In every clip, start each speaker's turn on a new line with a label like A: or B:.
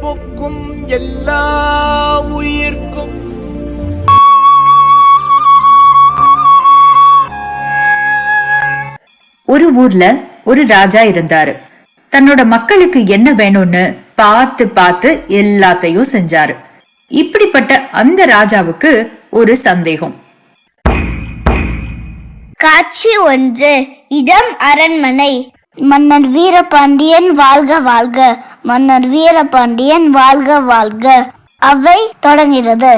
A: உயிர்ப்புக்கும் எல்லா உயிர்க்கும்.
B: ஒரு ஊர்ல ஒரு ராஜா இருந்தாரு. தன்னோட மக்களுக்கு என்ன வேணும்னு பார்த்து பார்த்து எல்லாத்தையும் செஞ்சாரு. இப்படிப்பட்ட அந்த ராஜாவுக்கு ஒரு சந்தேகம்.
C: காட்சி 1. இடம் அரண்மனை. மன்னர் வீரபாண்டியன் வாழ்க வாழ்க, மன்னர் வீரபாண்டியன் வாழ்க வாழ்க. அவை தொடங்கிறது.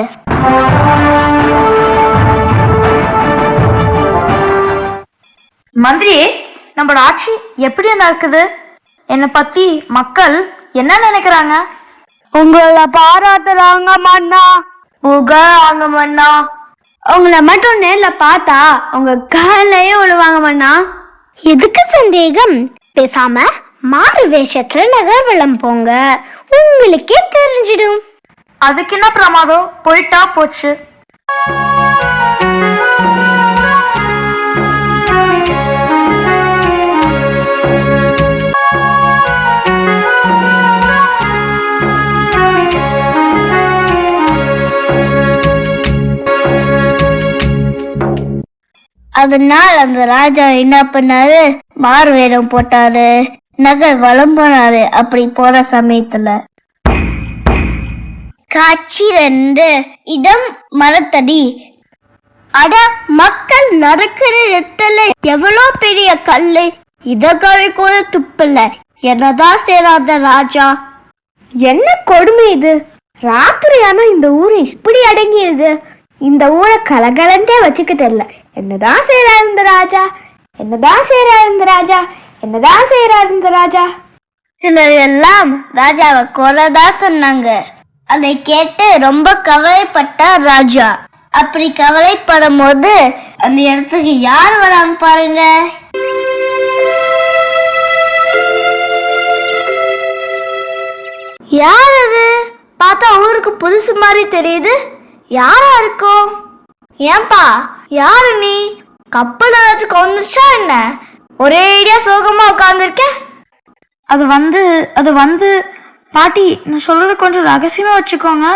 D: மந்திரியே, நம்மளோட ஆட்சி எப்படி நடக்குது? என்னை பத்தி மக்கள் என்ன நினைக்கிறாங்க?
C: உங்களை பாராட்டுறாங்க மன்னா, புகழாங்க மன்னா. உங்களை மட்டும் நேர்ல பார்த்தா உங்க காலையே விழுவாங்க மன்னா. எதுக்கு சந்தேகம்? பேசாம மாறு வேஷத்துல நகர்வலம் போங்க, உங்களுக்கே தெரிஞ்சிடும்.
D: அதுக்கு என்ன பிரமாதம், போயிட்டா போச்சு.
C: அதனால் அந்த ராஜா என்ன பண்ணாரு, மாறு வேடம் போட்டாரு, நகர் வலம் போனாரு. அப்படி போற சமயத்துல காட்சி 2. இடம் மரத்தடி. அட, மக்கள் நடக்கிற இடத்துல எவ்வளோ பெரிய கல்லு, இதற்காக கூட துப்பில்ல. என்னதான் சேராத ராஜா, என்ன கொடுமை இது. ராத்திரியான இந்த ஊரு இப்படி அடங்கியது. இந்த ஊரை கலகலந்தே வச்சுக்க தெரியல. என்னதான் செய்யறாரு இந்த ராஜா, என்னதான் செய்யறாரு இந்த ராஜா, என்னதான் செய்யறாரு இந்த ராஜா. சிலர் எல்லாம் ராஜாவை கொலைதா சொன்னாங்க. அதை கேட்டு ரொம்ப கவலைப்பட்டார் ராஜா. அப்படி கவலைப்படும் போது அந்த இடத்துக்கு யார் வராங்க பாருங்க. யார் அது? பார்த்தா ஊருக்கு புதுசு மாதிரி தெரியுது. யாரா இருக்கும்? ஏன்பா, யாரு நீ? கப்பல் ஏதாச்சும் கொண்டுச்சா என்ன? ஒரே ஐடியா சோகமா உட்கார்ந்துருக்க.
D: அது வந்து பாட்டி, நான் சொல்றது கொஞ்சம் ரகசியமா வச்சுக்கோங்க.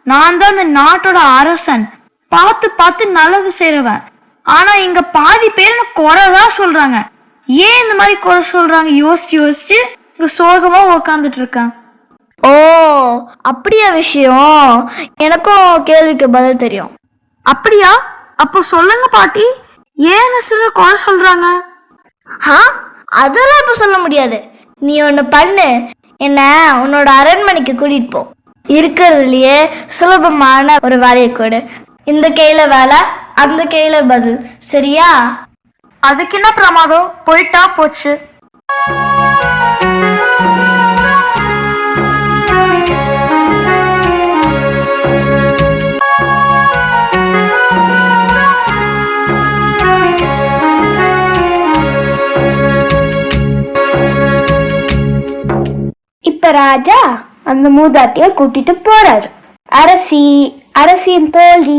D: நான் தான் இந்த நாட்டோட அரசன். பார்த்து பார்த்து நல்லது செய்யறவன். ஆனா இங்க பாதி பேர் குறைதான் சொல்றாங்க. ஏன் இந்த மாதிரி குறை சொல்றாங்க யோசிச்சு யோசிச்சு இங்க சோகமா உட்காந்துட்டு இருக்கேன்.
C: ஓ, அப்படியா விஷயம்? எனக்கும் கேள்விக்கு பதில் தெரியும்.
D: அப்படியா? அப்போ சொல்லுங்க பாட்டி, ஏன் சிலர் குறை சொல்றாங்க?
C: அதெல்லாம் இப்ப சொல்ல முடியாது. நீ ஒண்ணு பண்ணு, என்ன உன்னோட அரண்மனைக்கு கூட்டிட்டு போ. இருக்கிறதுலயே சுலபமான ஒரு வேலையை கொடு. இந்த கையில வேலை, அந்த கையில பதில், சரியா?
D: அதுக்கு என்ன பிரமாதம், போயிட்டா போச்சு.
C: இப்ப ராஜா அந்த மூதாட்டிய கூட்டிட்டு போறாரு. அரசி, அரசியின் தோழி,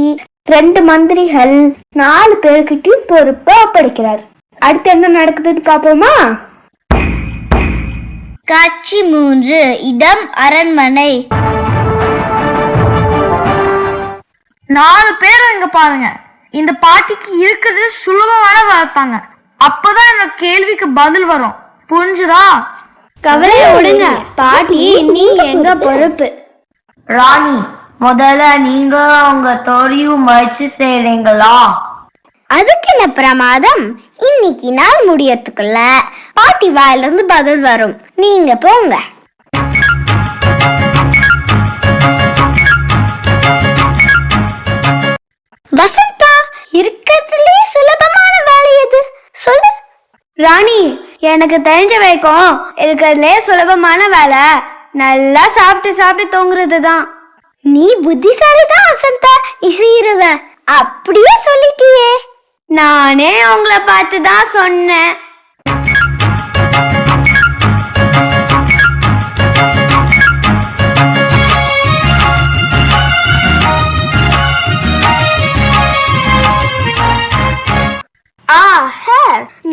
C: 2 மந்திரிகள், 4 பேர்கிட்டையும் பொறுப்பை ஒப்படைக்கிறார். அடுத்து என்ன நடக்குதுன்னு பாப்போமா? காட்சி 3. இடம் அரண்மனை.
D: 4 பேரும் இங்க பாருங்க. இந்த பாட்டிக்கு இருக்கிறது சுலபமான வார்த்தாங்க. அப்பதான் இந்த கேள்விக்கு பதில் வரும். புரிஞ்சுதா?
C: கவலையை விடுங்க பாட்டி, நீ எங்க பொறுப்பு.
E: ராணி, முதல்ல நீங்க உங்க தோழியும் முயற்சி செய்றீங்களா?
C: அதுக்கு என்ன பிரமாதம்? இன்னைக்கு நாள் முடியறதுக்குள்ள பாட்டி வாயிலிருந்து பதில் வரும். நீங்க போங்க. வசந்தா, இருக்கிறதுலே சுலபமான வேலை எது சொல்லு. ராணி, எனக்கு தெரிஞ்ச வரைக்கும் இருக்கிறதுலே சுலபமான வேலை நல்லா சாப்பிட்டு சாப்பிட்டு தூங்குறது தான். நீ புத்திசாலிதான் வசந்தா, நீ செய்யறத அப்படியே சொல்லிட்டியே. நானே உங்களை பார்த்து தான் சொன்னேன்.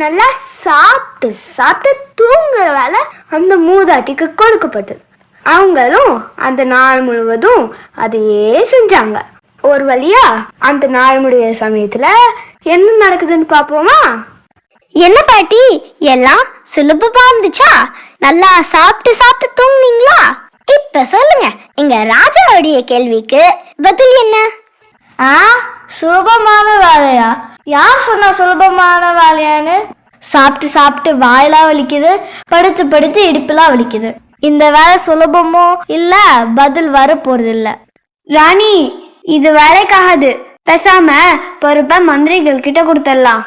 C: நல்லா சாப்பிட்டு சாப்பிட்டு தூங்குற வேலை அந்த மூதாட்டிக்கு கொடுக்கப்பட்டது.
F: அவங்களும் அந்த நாள் முழுவதும் அதையே செஞ்சாங்க. ஒரு வழியா அந்த நாள் முடிய சமயத்துல என்ன நடக்குதுன்னு பாப்போமா?
C: என்ன பாட்டி, எல்லாம் சுலபமா இருந்துச்சா? நல்லா சாப்பிட்டு சாப்பிட்டு தூங்குனீங்களா? இப்ப சொல்லுங்க, எங்க ராஜாவுடைய கேள்விக்கு பதில் என்ன?
D: சுலபமான வேலையா? யார் சொன்னா சுலபமான வேலையான்னு? சாப்பிட்டு சாப்பிட்டு வாயெல்லாம் வலிக்குது, படுத்து படுத்து இடுப்புலாம் வலிக்குது. இந்த வேலை சுலபமோ இல்ல, பதில் வர போறது இல்ல.
C: ராணி, இது வேலைக்காகாது. பேசாம பொறுப்பா மந்திரிகள் கிட்ட கொடுத்துடலாம்.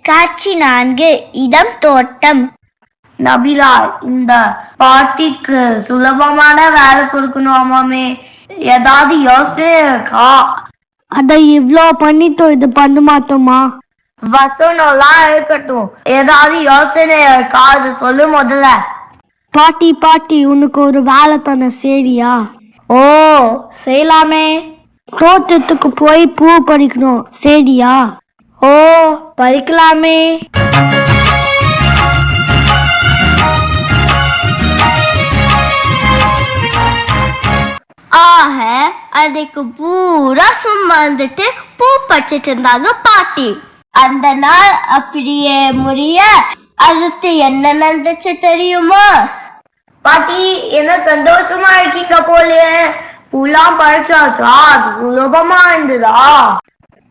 C: காட்சி 4, இடம் தோட்டம்.
E: நபிலா, இந்த பாட்டிக்கு சுலபமான வேலை கொடுக்கணுமாமே, ஏதாவது யோசனை இருக்கா?
C: அட, இவ்ளோ பண்ணிட்டோம், இது பண்ண மாட்டோமா?
E: வசனம்லாம் இருக்கட்டும், ஏதாவது யோசனை இருக்கா? அது சொல்லு முதல்ல.
C: பாட்டி, உனக்கு ஒரு வேலை தானே, சரியா?
D: ஓ, செய்யலாமே.
C: தோட்டத்துக்கு போய் பூ பறிக்கணும், சரியா?
D: ஓ, பறிக்கலாமே.
C: ஆக அதுக்கு பூரா சும்மா இருந்துட்டு பூ பறிச்சிட்டு இருந்தாங்க பாட்டி. அந்த நாள் அப்படியே முடிய அடுத்து என்ன நடந்துச்சு தெரியுமா?
E: பாட்டி, என்ன சந்தோஷமா இருக்கீங்க போலயே. பூலாம் பறிச்சாச்சா? அது சுலபமா இருந்ததா?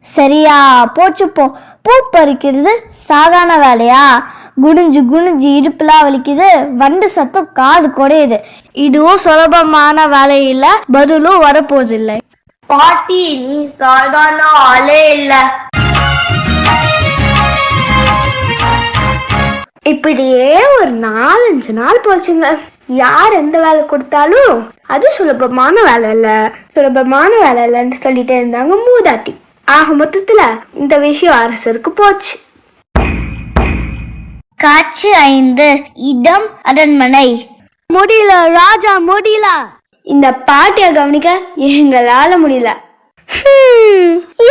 C: சரியா போச்சு போ. பூ பறிக்கிறது சாதாரண வேலையா? குனிஞ்சு குனிஞ்சு இடுப்புலாம் வலிக்குது, வண்டு சத்தம் காது குடையுது.
D: இதுவும் சுலபமான வேலை இல்ல, பதிலும் வரப்போறது இல்லை.
E: பாட்டி, நீ சாதாரண ஆளே இல்ல.
F: இப்படியே ஒரு 4-5 நாள் போச்சுங்க. யார் எந்த வேலை கொடுத்தாலும் அது சுலபமான வேலை இல்லைன்னு சொல்லிட்டே இருந்தாங்க மூதாட்டி. ஆக மொத்தத்துல இந்த விஷயம் அரசருக்கு போச்சு.
C: காட்சி 5, இடம் அரண்மனை. முடியல ராஜா, முடியல.
D: இந்த பாட்டியை கவனிக்க எங்களால முடியல.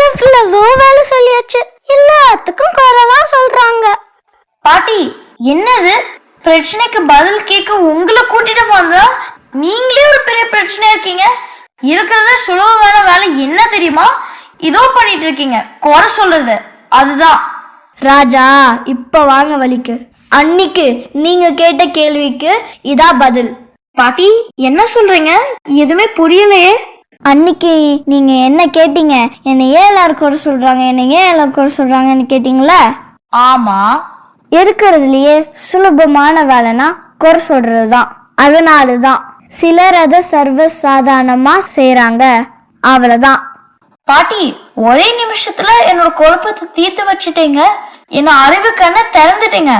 C: எவ்வளவோ வேலை சொல்லியாச்சு, எல்லாத்துக்கும் குறைதான் சொல்றாங்க.
D: பாட்டி, என்னது பிரச்சனைக்கு பதில் கேட்க உங்களை கூட்டிட்டு வந்தா நீங்களே ஒரு பெரிய பிரச்சனையா இருக்கீங்க. இருக்கிறத சுலபமான வேலை என்ன தெரியுமா? இதோ பண்ணிட்டு இருக்கீங்க, குறை சொல்றது. அதுதான்
C: ராஜா, இப்ப வாங்க வலிக்கு.
D: அன்னைக்கு நீங்க கேட்ட கேள்விக்கு இதா பதில்.
F: பாட்டி, என்ன சொல்றீங்க? எதுவுமே புரியலையே.
C: அன்னைக்கு நீங்க என்ன கேட்டீங்க? என்னை ஏன் எல்லாரும் குறை சொல்றாங்க, என்னை ஏன் எல்லாரும் குறை சொல்றாங்கன்னு கேட்டீங்களா?
D: ஆமா,
C: இருக்கிறதுலயே சுலபமான வேலைனா குறை சொல்றதுதான். அதனாலதான் சிலர் அதை சர்வ சாதாரணமா செய்யறாங்க, அவ்வளவுதான்.
D: பாட்டி, ஒரே நிமிஷத்துல என்னோட குழப்பத்தை தீர்த்து வச்சுட்டீங்க. என்ன அறிவு கண்ணை திறந்துட்டீங்க.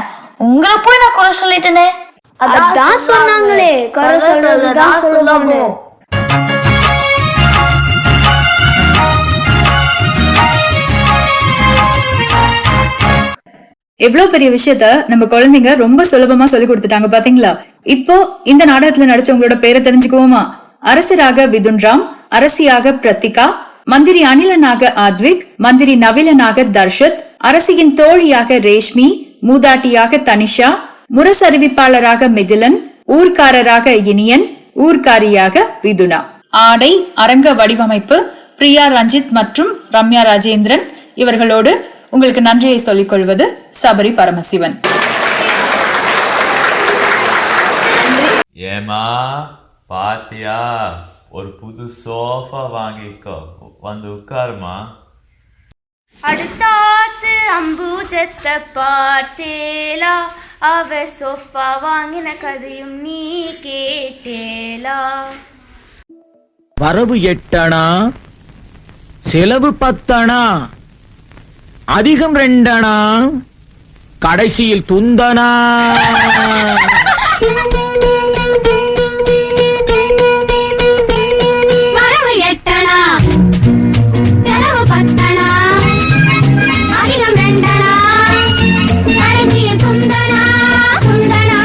D: உங்களை போய் நான் குறை சொல்லிட்டேனே.
C: அதான் சொன்னாங்களே, குறை சொல்றதுதான் சுலபம்.
B: எவ்வளவு பெரிய விஷயத்த நம்ம குழந்தைங்க ரொம்ப சுலபமா சொல்லி கொடுத்துட்டாங்க பாத்தீங்களா? இப்போ இந்த நாடகத்துல நடிச்சவங்களோட பேரை தெரிஞ்சுக்குவோமா? அரசராக விதுன்ராம், அரசியாக பிரத்திகா, மந்திரி அனிலனாக ஆத்விக், மந்திரி நவிலனாக தர்ஷத், அரசியின் தோழியாக ரேஷ்மி, மூதாட்டியாக தனிஷா, முரசறிவிப்பாளராக மிதிலன், ஊர்க்காரராக இனியன், ஊர்க்காரியாக விதுனா. ஆடை அரங்க வடிவமைப்பு பிரியா ரஞ்சித் மற்றும் ரம்யா ராஜேந்திரன். இவர்களோடு உங்களுக்கு நன்றியை சொல்லிக் கொள்வது சபரி பரமசிவன்.
G: ஏமா பாத்தியா, ஒரு புது சோஃபா வாங்கிக்கோ, வந்து உட்காருமா.
H: அடுத்தாத்து அம்பூஜத்தை பார்த்தேலா, அவ சோஃபா வாங்கின கதையும் நீ கேட்டேலா.
A: வரவு 8 அணா, செலவு 10 அணா, அதிகம் 2 அணா, கடைசியில் துந்தனா.
C: வரவு 8 அணா, செலவு 10 அணா, அதிகம் 2 அணா, கடைசியில் துந்தனா, துந்தனா,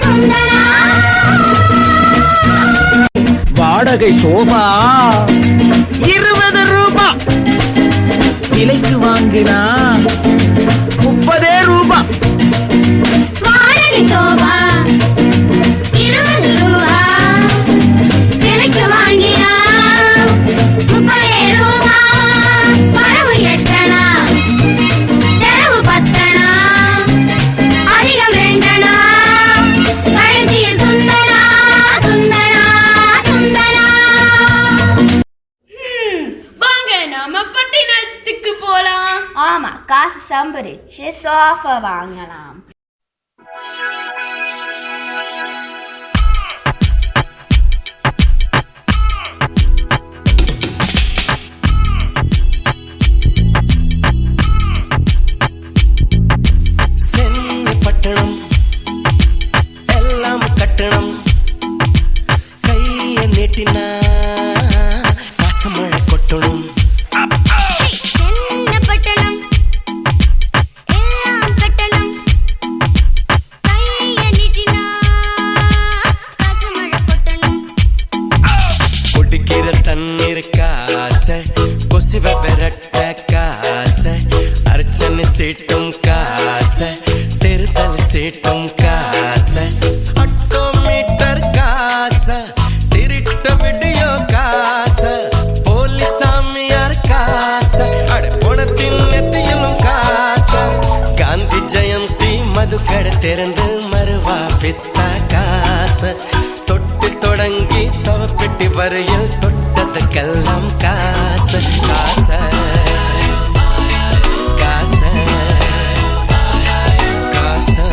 C: துந்தனா.
A: வாடகை சோபா 20 ரூபாய், விலைக்கு வாங்கினா 30 ரூபாய்.
H: ஒரு சோஃபா வாங்கலாம்.
I: பட்டணம் எல்லாம் கட்டணம் கைய நீட்டினா காசமழை கொட்டணும்.
C: பட்டணம் எல்லாம் கட்டணம் கைய நீட்டினா காசமழை கொட்டணும்.
I: குடிக்கிற தண்ணீர் காசை கொசுவ பெரட்ட காசை அர்ச்சனை சீட்டும் காசை தெருதல் சீட்டும் காசை ஆட்டோமீட்டர் காசை திருட்ட வீடியோ காசை போலீஸ் சாமியார் காசை அடப்பணத்தின் நெத்தியிலும் காசை காந்தி ஜெயந்தி மதுக்கடை திறந்து மறுவா வித்தா காசை தொட்டு தொடங்கி சவப்பெட்டி வரையில் தொட்டதுக்கெல்லாம் காசு காசு காசு காசு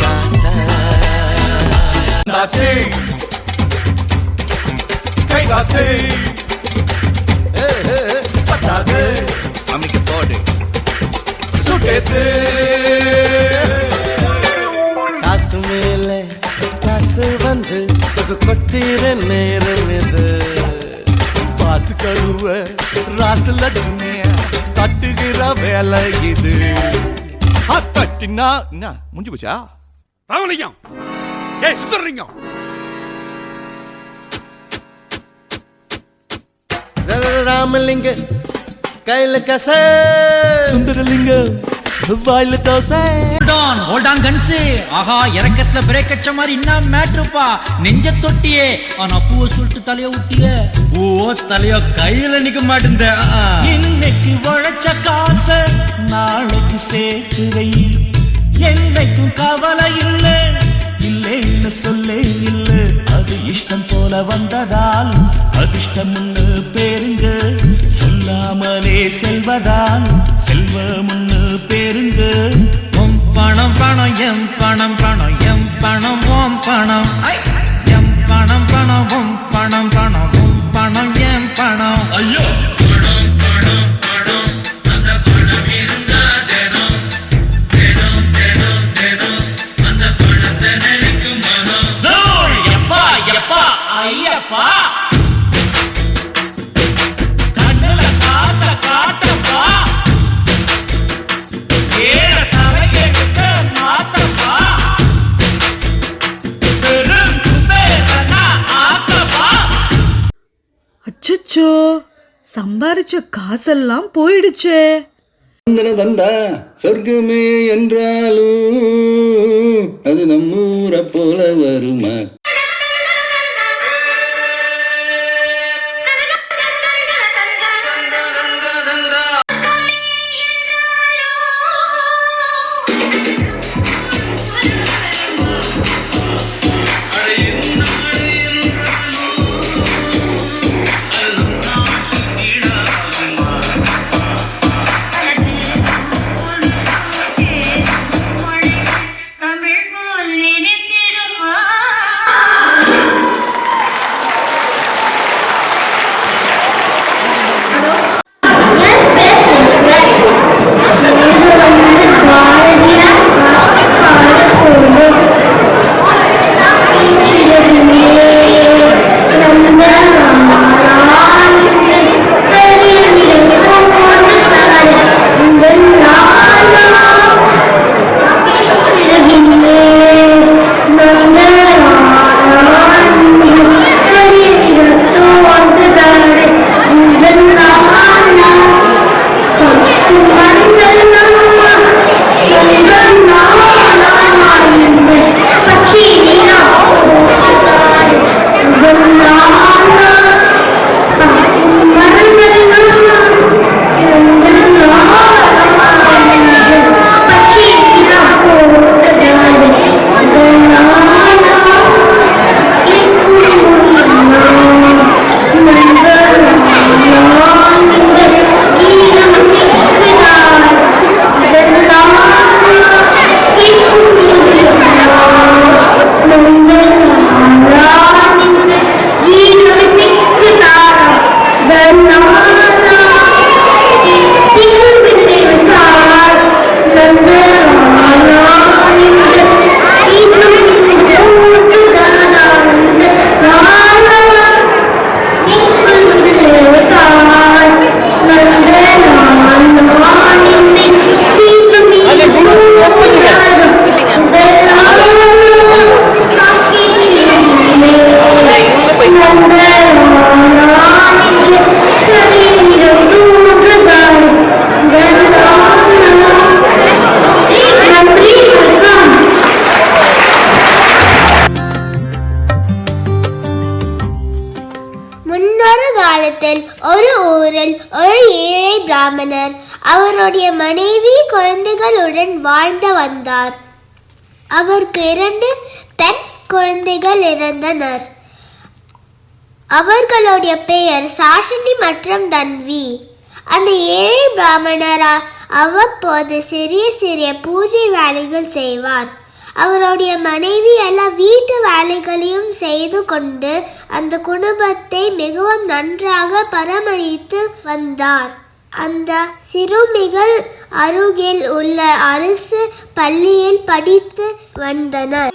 I: காசு
J: Nazi, kay Nazi, patade, amiga pode, suitcase,
I: காசு மேலே காசு வந்து கொட்டிற நேரம் இது.
J: பாசு கழுவ ராசு லட்சுமிய தட்டுகிற வேலை இது. தட்டினா என்ன முடிஞ்சு போச்சா? ராமலிங்கம், ஏய் சுந்தரலிங்கம்,
I: ராமலிங்க கையில கச
J: சுந்தரலிங்கம் வாயில தோசை.
A: Hold on guns. ஆஹா, இறக்கத்துல பிரேக் அடிச்ச மாதிரி என்ன மேட்ருப்பா. நெஞ்ச தொட்டியே ஆனா பூவை சொல்லிட்டு தலைய ஊட்டிய. ஓ தலைய கையில நிக்க மாட்டேந்த. இன்னைக்கு உழைச்ச காச நாளைக்கு சேர்க்குறை. என்னைக்கும் கவலை இல்லை இல்லைன்னு சொல்லே இல்லை. அது இஷ்டம் போல வந்ததால் அதிர்ஷ்டம்னு பேருங்க. சொல்லாமலே செல்வதால் செல்வம்னு பேருங்க. உம் பணம் பணம் எம் பணம் பணம் எம் பணம் ஓம் பணம். எம் பணம் பணம் உம் பணம் பணம் உம் பணம் எம் பணம். ஐயோ ஐயப்பா கண்ணுல காச காட்டப்பா. ஏற தலையெடுத்து மாத்தப்பா. பெரும் குபேரனா ஆக்கப்பா.
K: அச்சச்சோ, சம்பாரிச்ச காசெல்லாம் போயிடுச்சே.
L: தந்தா சொர்க்கமே என்றாலும் அது நம்மூரை போல வருமா?
C: பிராமணர் அவருடைய மனைவி குழந்தைகளுடன் வாழ்ந்து வந்தார். அவருக்கு 2 பெண் குழந்தைகள் இருந்தனர். அவர்களுடைய பெயர் சாஷினி மற்றும் தன்வி. அந்த ஏழை பிராமணர் அவ்வப்போது சிறிய சிறிய பூஜை வேலைகள் செய்வார். அவருடைய மனைவி எல்லா வீட்டு வேலைகளையும் செய்து கொண்டு அந்த குடும்பத்தை மிகவும் நன்றாக பராமரித்து வந்தார். அந்த சிறுமிகள் அருகில் உள்ள அரசு பள்ளியில் படித்து வந்தனர்.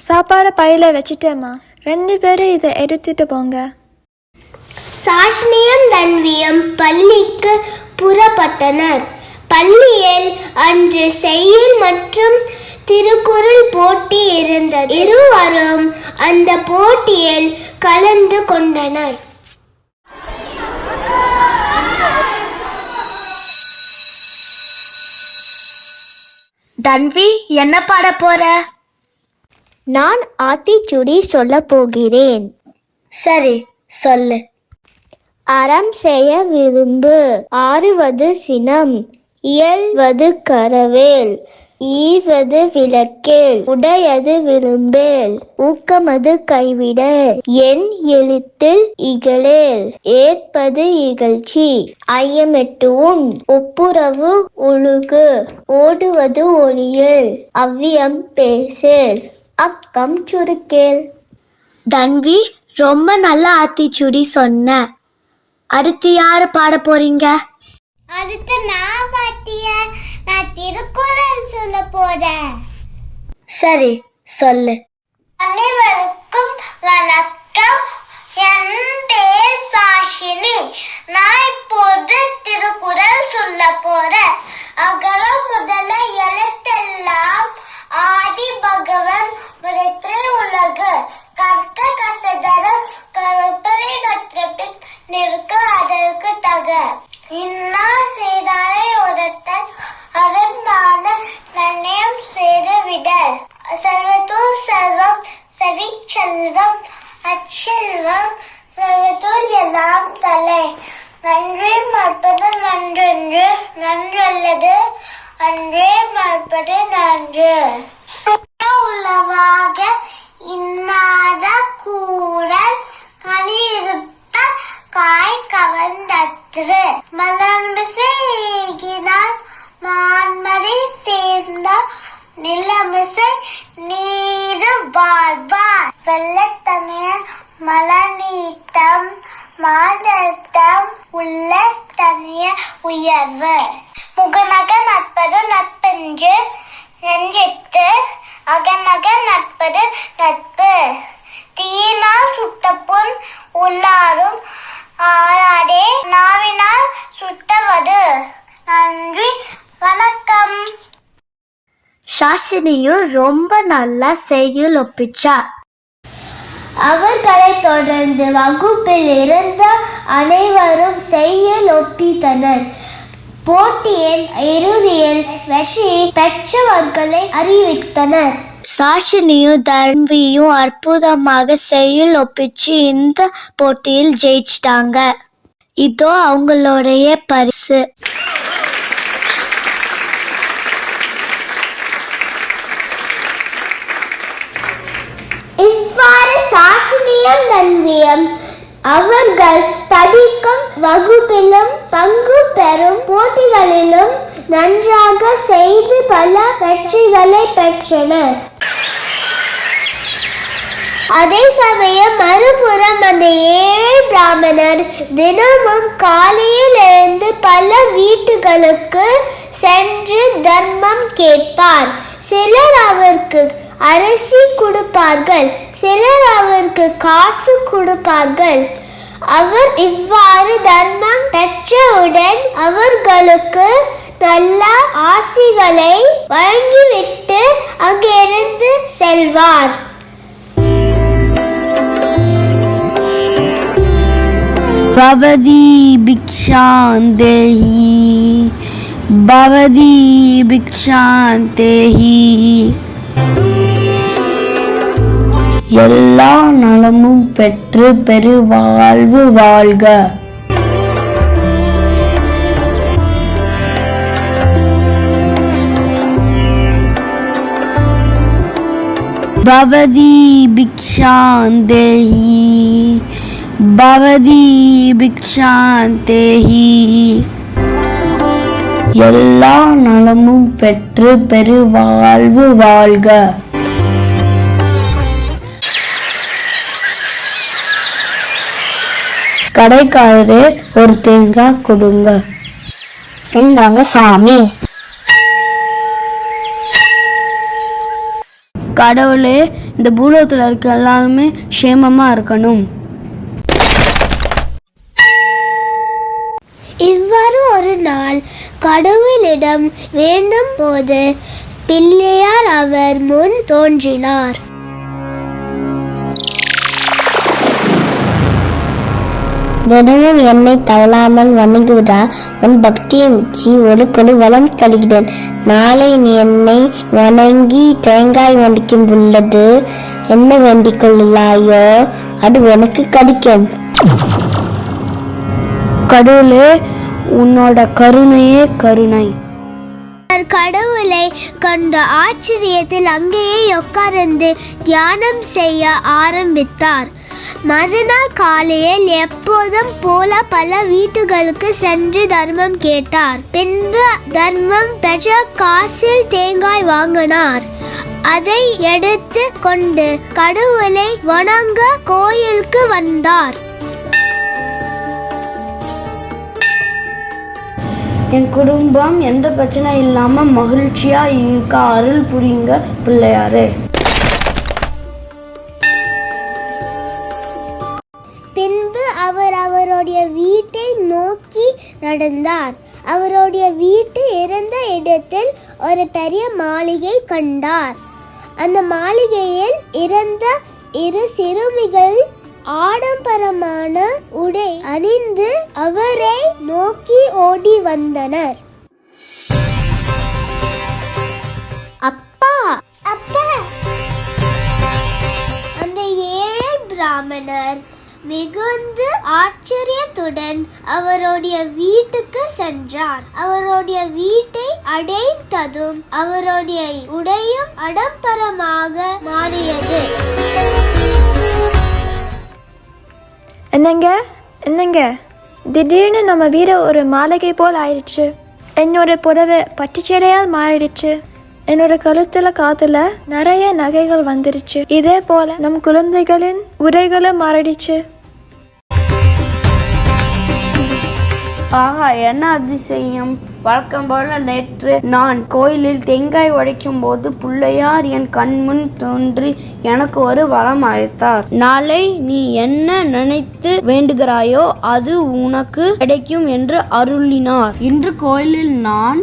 F: சாப்பாடு பையில வச்சுட்டேம்மா, 2 பேரும் இதை எடுத்துட்டு போங்க.
C: சாஷினியும் தன்வியும் பள்ளிக்கு புறப்பட்டனர். பள்ளியில் அன்று செய்யுள் மற்றும் திருக்குறள் போட்டி இருந்தது. இருவரும் அந்த போட்டியில் கலந்து கொண்டனர்.
D: தன்வி, என்ன பாட போற?
C: நான் ஆத்திச்சூடி சொல்ல போகிறேன். சரி, சொல்லு. அறம் செய்ய விரும்பு, ஆறுவது சினம், இயல்வது கரவேல், ஈவது விளக்கேல், உடையது விரும்பேல், ஊக்கமது கைவிடல், என் எழுத்தில் இகழேல், ஏற்பது இகழ்ச்சி, ஐயமெட்டு உன், ஒப்புரவு ஒழுகு, ஓடுவது ஒளியேல், அவ்வியம் பேசேல், அக்கம் சுருக்கேல்.
F: தன்வி, ரொம்ப நல்ல ஆத்திச்சூடி சொன்ன. அடுத்து யாரு பாட போறீங்க?
C: அடுத்து நான் பாட்டியார், நான் திருக்குறள் சொல்ல போறேன். சரி, சொல்லு. அனைவருக்கும் வணக்கம். என் பேர் சாஷினி. நான் இப்போது திருக்குறள் சொல்ல போறேன். அகர முதல எழுத்தெல்லாம் ஆதி பகவன் முதற்றே உலகு. கற்க கசடர கருப்பறை கற்றபின் நிற்க அதற்கு தக. இன்னா செய்தாரை உரைத்தல் அதற்கான நன்னயம் செய்து விடல். செல்வத்துள் செல்வம் செவிச்செல்வம் அச்செல்வம் செல்வத்துள் எல்லாம் தலை. நன்றி மறப்பது நன்றென்று நன்றல்லது அன்றே மறப்பது நன்று. உளவாக இன்னாத கூறல் கனி இருப்ப காய் கவர்ந்தற்று. மலர்மிசை ஈகினான் மான்மறை சேர்ந்த நிலமிசை நீரு வாழ்வார். வெள்ளத்தனைய மலநீட்டம் மாதத்தம் உள்ள தனிய உயர்வு. முகநக நட்பது நட்பென்று நெஞ்சிட்டு அகநக நட்பது நட்பு. தீயினால் சுட்டப்புண் உள்ளாரும் ஆறாடே நாவினால் சுட்டவது. நன்றி, வணக்கம்.
F: சாஷினியும் ரொம்ப நல்லா செய்யுள் ஒப்பிச்சா.
C: அவர்களை தொடர்ந்து வகுப்பில் இருந்த அனைவரும் செய்யுள் ஒப்பித்தனர். போட்டியின் இறுதியில் வெற்றி பெற்றவர்களை அறிவித்தனர்.
F: சாஷினியும் தன்வியும் அற்புதமாக செய்யுள் ஒப்பிச்சு இந்த போட்டியில் ஜெயிச்சிட்டாங்க. இதோ அவங்களுடைய பரிசு.
C: இவ்வாறு சாஷினியும் தன்வியும் அவர்கள் படிக்கும் வகுப்பிலும் பங்கு பெறும் போட்டிகளிலும் நன்றாக செய்து பல வெற்றிகளை பெற்றனர். அதே சமயம் மறுபுறம் அந்த ஏழை பிராமணர் தினமும் காலையில் எழுந்து பல வீட்டுகளுக்கு சென்று தர்மம் கேட்பார். சிலர் அவருக்கு அரிசி கொடுப்பார்கள், சிலர் அவருக்கு காசு கொடுப்பார்கள். அவர் இவ்வாறு தர்மம் பெற்றவுடன் அவர்களுக்கு நல்ல ஆசிகளை வழங்கிவிட்டு அங்கிருந்து செல்வார்.
F: பவதி பிக்ஷாந்தேஹி பவதி பிக்ஷாந்தேஹி.
C: எல்லா நலமும் பெற்று பெருவாழ்வு வாழ்க. பவதி பிக்ஷாந்தேஹி பவதி பிக்ஷாந்தேஹி. எல்லா நலமும் பெற்று பெருவாழ்வு வாழ்க. கடைக்காரரே, ஒரு தேங்காய் கொடுங்க.
F: சென்றாங்க சாமி.
C: கடவுளே, இந்த பூலோகத்தில் இருக்க எல்லாருமே க்ஷேமமா இருக்கணும்.
F: இவ்வாறு ஒரு நாள் கடவுளிடம் வேண்டும் போது பிள்ளையார் அவர் முன் தோன்றினார். தினமும் என்னை தவறாமல் வணங்குவதால் உன் பக்தியை மிச்சி ஒரு கொடு வளம் தருகிறேன். நாளை நீ என்னை வணங்கி தேங்காய் வண்டிக்கும் உள்ளது என்ன வேண்டிக் கொள்ளாயோ அது உனக்கு கிடைக்கும். கடவுளே, உன்னோட கருணையே கருணை. கடவுளை கண்ட ஆச்சரியத்தில் அங்கேயே உட்கார்ந்து தியானம் செய்ய ஆரம்பித்தார். மறுநாள் காலையில் எப்போதும் போல பல வீட்டுகளுக்கு சென்று தர்மம் கேட்டார். பின்பு தர்மம் பெற்ற காசில் தேங்காய் வாங்கினார். அதை எடுத்து கொண்டு கடவுளை வணங்க கோயிலுக்கு வந்தார். என் குடும்பம் எந்த பிரச்சனை இல்லாம மகிழ்ச்சியா இருக்க அருள் புரியுங்க பிள்ளையாரே. பின்பு அவர் அவருடைய வீட்டை நோக்கி நடந்தார். அவருடைய வீட்டு இருந்த இடத்தில் ஒரு பெரிய மாளிகை கண்டார். அந்த மாளிகையில் இருந்த இரு சிறுமிகள் ஆடம்பரமான உடை அணிந்து அவரை நோக்கி ஓடி வந்தனர். அப்பா, அப்பா! அந்த ஏழை பிராமணர் மிகுந்த ஆச்சரியத்துடன் அவருடைய வீட்டுக்கு சென்றார். அவருடைய வீட்டை அடைந்ததும் அவருடைய உடையும் ஆடம்பரமாக மாறியது. என்னங்க திடீர்னு நம்ம வீடு ஒரு மாளிகை போல் ஆயிடுச்சு. என்னோட புடவை பட்டுச்சேலையால் மாறிடுச்சு. என்னோட கழுத்துல காத்துல நிறைய நகைகள் வந்துருச்சு. இதே போல நம் குழந்தைகளின் உடைகளும் மாறிடுச்சு.
C: ஆஹா, என்ன அதிசயம்! வழக்கம் போல நேற்று நான் கோயிலில் தேங்காய் உடைக்கும் போது பிள்ளையார் என் கண்முன் தோன்றி எனக்கு ஒரு வரம் அளித்தார். நாளை நீ என்ன நினைத்து வேண்டுகிறாயோ அது உனக்கு கிடைக்கும் என்று அருளினார். இன்று கோயிலில் நான்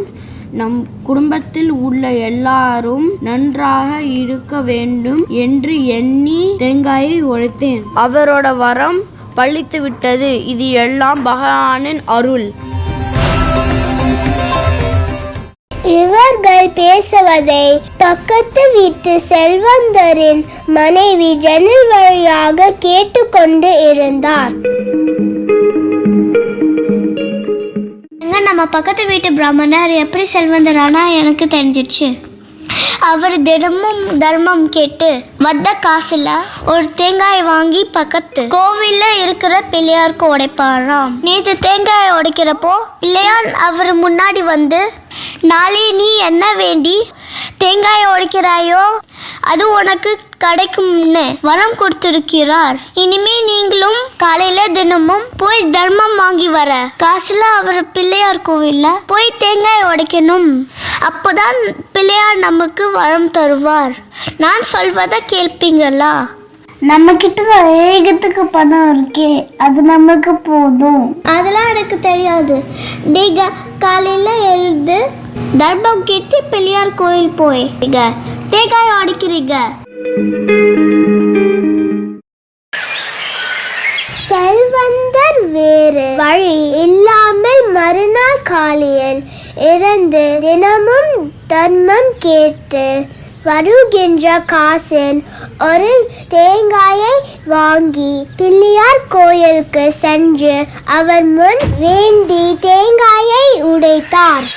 C: நம் குடும்பத்தில் உள்ள எல்லாரும் நன்றாக இருக்க வேண்டும் என்று எண்ணி தேங்காயை உடைத்தேன். அவரோட வரம் பழித்து விட்டது. இது எல்லாம் பகவானின் அருள்.
F: இவர்கள் பேசுவதை பக்கத்து வீட்டு செல்வந்தரின் மனைவி ஜன்னல் வழியாக கேட்டுக்கொண்டு இருந்தார். நம்ம பக்கத்து வீட்டு பிராமணர் எப்படி செல்வந்தரானா எனக்கு தெரிஞ்சிடுச்சு. அவர் தினமும் தர்மம் கேட்டு வந்த காசுல ஒரு தேங்காய் வாங்கி பக்கத்து கோவில்ல இருக்கிற பிள்ளையாருக்கு உடைப்பாராம். நேற்று தேங்காய் உடைக்கிறப்போ பிள்ளையார் அவர் முன்னாடி வந்து, நாளை நீ என்ன வேண்டி தேங்காய் உடைக்கிறாயோ அது உனக்கு கிடைக்கும்னு வரம் கொடுத்திருக்கிறார். இனிமே நீங்களும் காலையில தினமும் போய் தர்மம் வாங்கி வர காசுல அவர் பிள்ளையார் கோவில்ல போய் தேங்காய் உடைக்கணும். அப்போதான் பிள்ளையார் நமக்கு வரம் தருவார். நான் சொல்வதை கேட்பீங்களா? நம்ம கிட்ட ஏகத்துக்கு பணம் இருக்கே, அது நமக்கு போதும். அதெல்லாம் எனக்கு தெரியாது. நீங்க காலையில எழுந்து தர்மம் கேட்டு பிள்ளையார் கோயில் போய் தேங்காய் உடைக்கிறீங்க. செல்வந்தர் வேறு வழி இல்லாமல் மறுநாள் காலையில் இருந்து தினமும் தர்மம் கேட்டு
C: வருகின்ற காசில் ஒரு தேங்காயை வாங்கி பிள்ளையார் கோயிலுக்கு சென்று அவர் முன் வேண்டி தேங்காயை உடைத்தார்.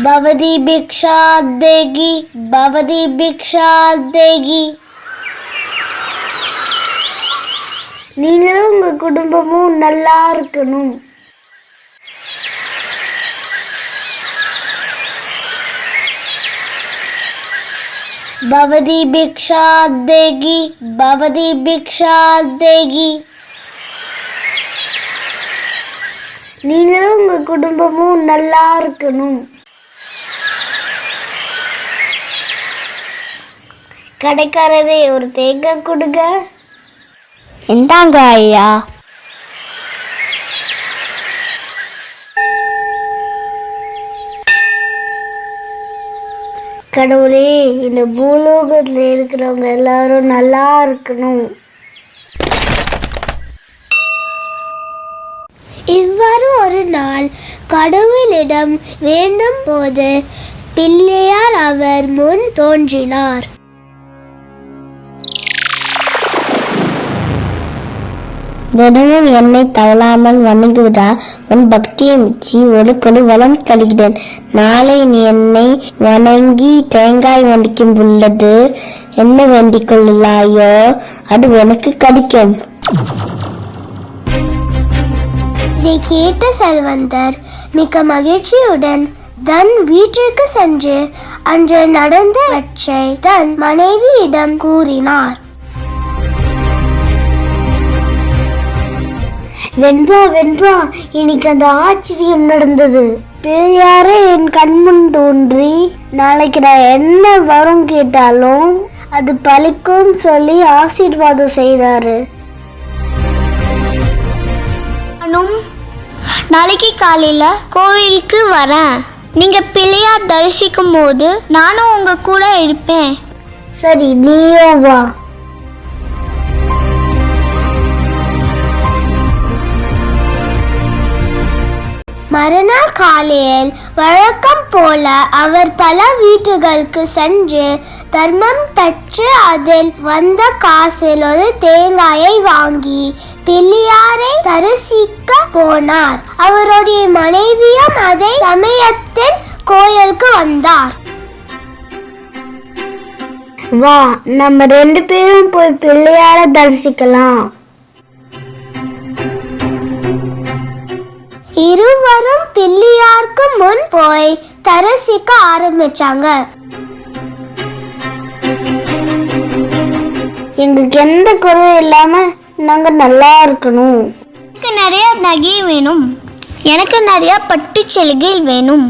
C: பவதி பிக்ஷா தேகி, பவதி பிக்ஷா தேகி. நீங்களும் உங்க குடும்பமும் நல்லா இருக்கணும். பவதி பிக்ஷா தேகி, பவதி பிக்ஷா தேகி. நீங்களும் உங்க குடும்பமும் நல்லா இருக்கணும். கடைக்காரரே, ஒரு தேங்காய் கொடுங்க. இந்தாங்க ஐயா. கடவுளே, இந்த பூலோகத்தில் இருக்கிறவங்க எல்லாரும் நல்லா இருக்கணும். இவ்வாறு ஒரு நாள் கடவுளிடம் வேண்டும் போது பிள்ளையார் அவர் முன் தோன்றினார். தினமும் என்னை தவளாமல் வணங்குவதால் உன் பக்தியை மிச்சி ஒரு கொடு வளம் தருகிறேன். நாளை நீ என்னை வணங்கி தேங்காய் வண்டிக்கும் உள்ளது என்ன வேண்டிக் கொள்ளாயோ அது உனக்கு கிடைக்கும். இதை கேட்ட செல்வந்தர் மிக மகிழ்ச்சியுடன் தன் வீட்டிற்கு சென்று அன்று நடந்தவற்றை தன் மனைவியிடம் கூறினார். வெண்பா வெண்பா, இன்னைக்கு அந்த ஆச்சரியம் நடந்தது. பிள்ளையாரே என் கண்முன் தோன்றி நாளைக்கு நான் என்ன வரும் கேட்டாலும் அது பலிக்கும் சொல்லி ஆசீர்வாதம் செய்தாரு. நாளைக்கு காலையில கோவிலுக்கு வரேன். நீங்க பிள்ளையார் தரிசிக்கும் போது நானும் உங்க கூட இருப்பேன். சரி, நீயும் வா. மறுநாள் காலையில் வழக்கம் போல அவர் பல வீட்டுகளுக்கு சென்று தர்மம் பெற்று அதில் வந்த காசில் ஒரு தேங்காயை வாங்கி பிள்ளையாரை தரிசிக்க போனார். அவருடைய மனைவியும் அதே சமயத்தில் கோயிலுக்கு வந்தார். வா, நம்ம 2 பேரும் போய் பிள்ளையாரை தரிசிக்கலாம். இருவரும் பிள்ளையாருக்கு முன் போய் தரிசிக்க ஆரம்பிச்சாங்க. எங்களுக்கு எந்த குறையும் இல்லாம நாங்க நல்லா இருக்கணும். எனக்கு நிறைய நகை வேணும். எனக்கு நிறைய பட்டு சேலைகள் வேணும்.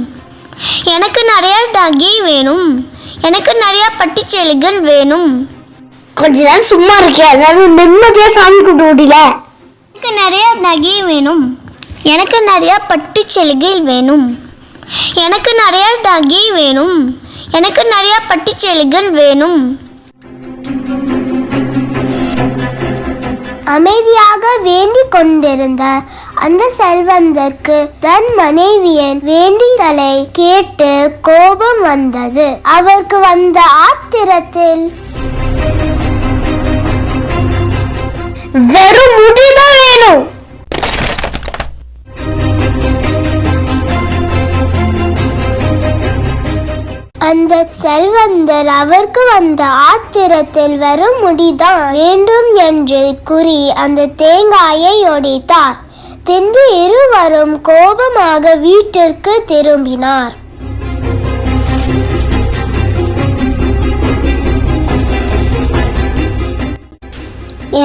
C: எனக்கு நிறைய நகை வேணும். எனக்கு நிறைய பட்டு சேலைகள் வேணும். கொஞ்ச நேரம் சும்மா இருக்கேன், அதாவது நிம்மதியா சாமி கும்பிட்டு முடியல. எனக்கு நிறைய நகை வேணும். எனக்கு நிறைய பட்டு சேலைகள் வேணும். எனக்கு நிறைய நகை வேணும். எனக்கு நிறைய பட்டு சேலைகள் வேணும். அமைதியாக வேண்டிக் கொண்டிருந்த அந்த செல்வந்தருக்கு தன் மனைவியின் வேண்டிதலை கேட்டு கோபம் வந்தது. அவருக்கு வந்த ஆத்திரத்தில் வெறும் முடிதான் வேணும். அந்த செல்வந்தர் அவருக்கு வந்த ஆத்திரத்தில் வரும் முடிதான் வேண்டும் என்று கூறி அந்த தேங்காயை உடைத்தார். பின்பு இருவரும் கோபமாக வீட்டிற்கு திரும்பினார்.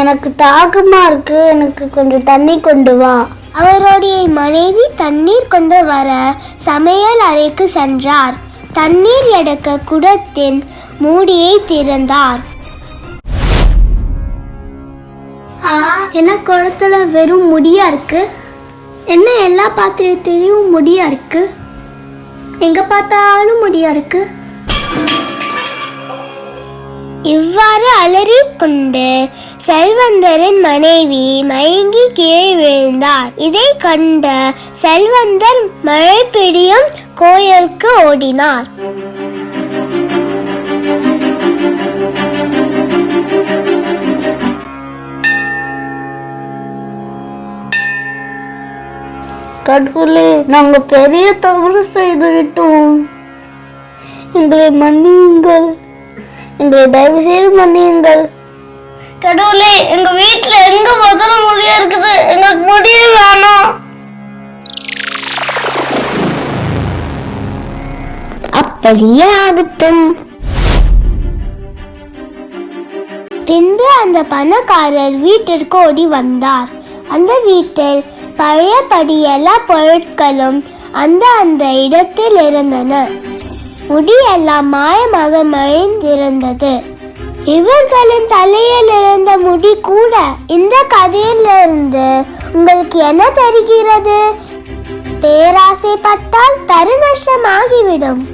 C: எனக்கு தாகமா இருக்கு, எனக்கு கொஞ்சம் தண்ணி கொண்டு வா. அவருடைய மனைவி தண்ணீர் கொண்டு வர சமையல் அறைக்கு சென்றார். தண்ணீர் எடுக்க குடத்தின் மூடியை திறந்தார். என்ன குடத்துல வெறும் முடியா இருக்கு? என்ன எல்லா பாத்திரத்திலையும் முடியா இருக்கு? எங்க பார்த்தாலும் முடியா இருக்கு. இவ்வாறு அலறிக்கொண்டு செல்வந்தரின் மனைவி மயங்கி கீழே விழுந்தார். இதை கண்ட செல்வந்தர் மழை பிடியும் கோயிலுக்கு ஓடினார். கடவுளே, நாங்க பெரிய தவறு செய்து விட்டோம். எங்களை மன்னியுங்கள், எங்களை தயவு செய்து மன்னியுங்கள். கடவுளே, எங்க வீட்டுல எங்க முதல்ல முடியா இருக்குது, எங்களுக்கு முடிய வேணும். அப்படியே ஆகட்டும். பின்பு அந்த பணக்காரர் வீட்டிற்கு ஓடி வந்தார். அந்த வீட்டில் பழையபடி எல்லா பொருட்களும் அந்த இடத்தில் இருந்தன. முடியெல்லாம் மாயமாக மறைந்திருந்தது. இவர்களின் தலையில் இருந்த முடி கூட. இந்த கதையிலிருந்து உங்களுக்கு என்ன தெரிகிறது? பேராசைப்பட்டால் பெருநஷ்டமாகிவிடும்.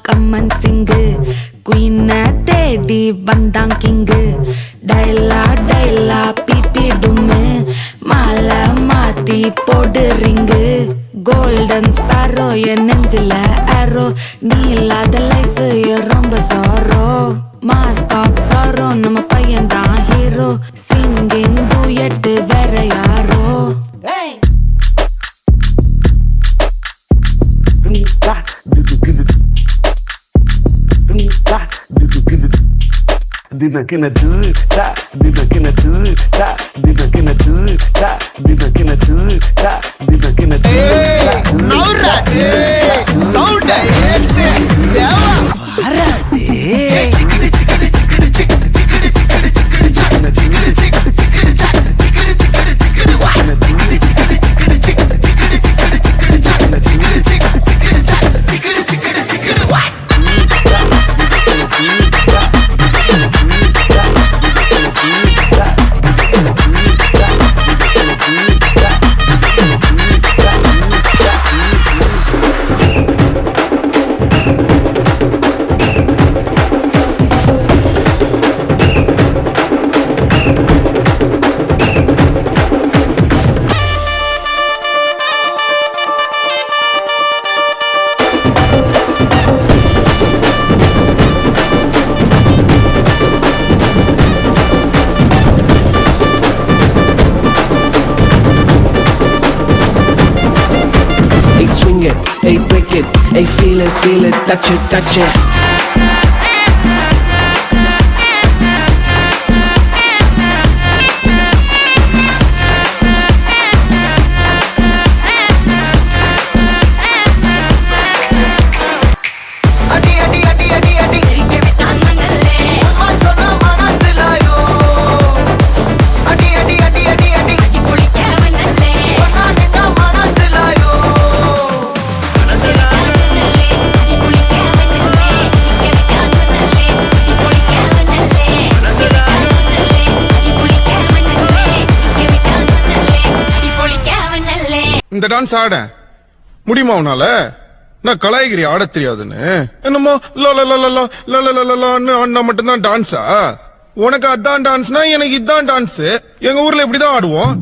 M: கம்மன் சிங்கு குயின தேடி வந்தான் கிங்கு. டைலா டைலா பிபிடுமு மாலை மாத்தி போடு ரிங்கு. கோல்டன் ஸ்பாரோ என் நெஞ்சில ஆரோ, நீ இல்லாத லைஃப் ரொம்ப சாரோ. மாஸ்க் ஆஃப் சாரோ நம்ம பையன் தான் ஹீரோ. சிங்கிங் டூயட் வேற யாரோ.
J: Dime que na tu ta, dime que na tu ta, dime que na tu ta, dime que na tu ta, dime que na tu ta. Naura de sound hete deva arate chikidi chikidi chikidi chikidi chikidi chikidi chikidi chikidi chikidi chikidi chikidi chikidi chikidi chikidi wa chikidi chikidi chikidi chikidi chikidi chikidi chikidi chikidi chikidi chikidi chikidi wa. Hey, break it, hey, feel it, touch it, touch it. இந்த dance ஆட முடியுமா உன்னால? நான் கலாய்கிரி ஆட தெரியாதுன்னு என்னமோ ஆடினா மட்டும்தான் டான்ஸா? உனக்கு அதான் டான்ஸ்னா எனக்கு இதான் டான்ஸ். எங்க ஊர்ல இப்படிதான் ஆடுவோம்.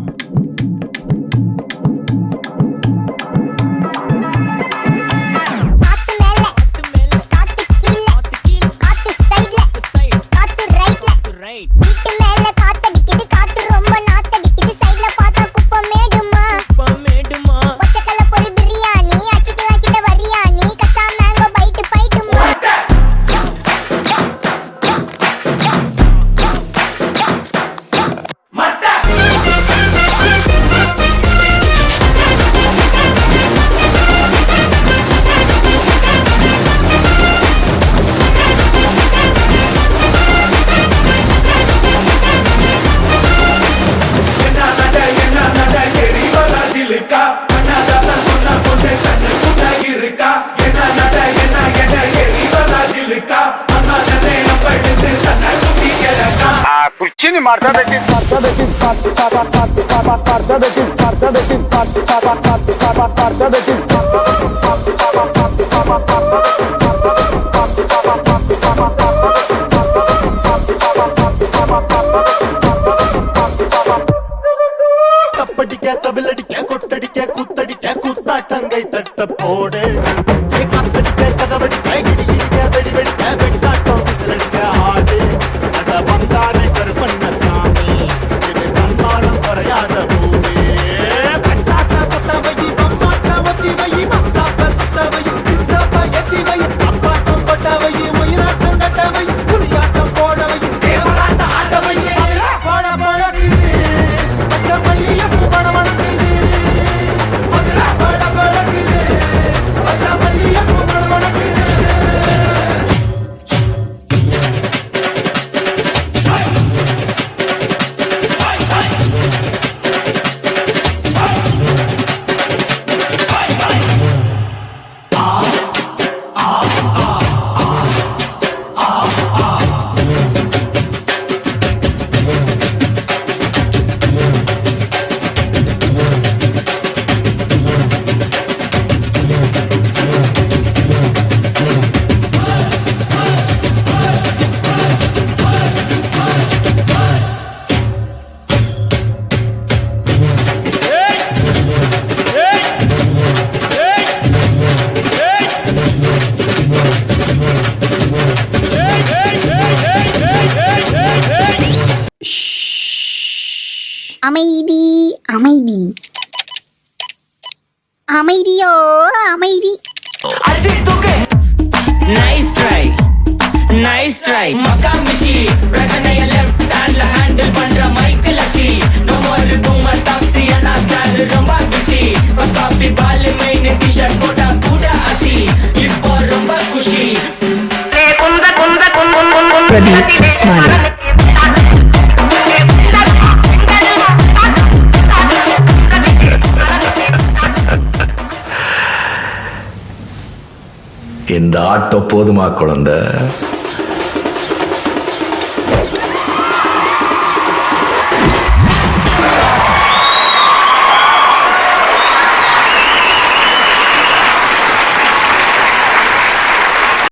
I: ಕುರ್ಚಿನಿ ಮಾಡ್ತಾ கப்படிக்க கவிலடிக்க கொட்டடிக்க கூத்தடிக்க கூத்தாட்டங்கை தட்ட போடு கப்படிக்க கதவடிக்க கிடி கிடிக்க வெடி வெடிக்க வெட்டாட்டம் விசிலடிக்க ஆடு அத வந்தாரை கருப்பண்ண சாமி இது தன்மானம் குறையாத பூமி பட்டாச கொத்தவை பம்மாக்க ஒத்திவை மத்தாப்ப சுத்தவை சித்தப்ப எத்திவை அப்பாட்டம் கொட்டவை மயிலாட்டம் கட்டவை புலியாட்டம் போடவை தேவராட்ட ஆட்டவை போட போடக்குது பச்சை மல்லிய பூ பட வளர்க்குது மதுரா பட பழக்குது பச்சை மல்லிய பூ பட வளர்க்குது
C: அமைதி அமைதி அமைதியோ அமைதி.
A: நைஸ் ட்ரை நைஸ் ட்ரை மகாமிஷி பிரச்சனைய லெஃப்ட் ஹேண்ட்ல ஹேண்டில் பண்ற மைக்கேல் அசி நோ மோர் பூமர் டாக்ஸி அண்ணா சார் ரொம்ப பிஸி ஃபர்ஸ்ட் காப்பி பால் மெயின் டி-ஷர்ட் போட்டா கூட அசி இப்போ ரொம்ப குஷி
M: பிரதீப் ஸ்மாலி.
I: இந்த ஆட்டம் போதுமா குழந்தை?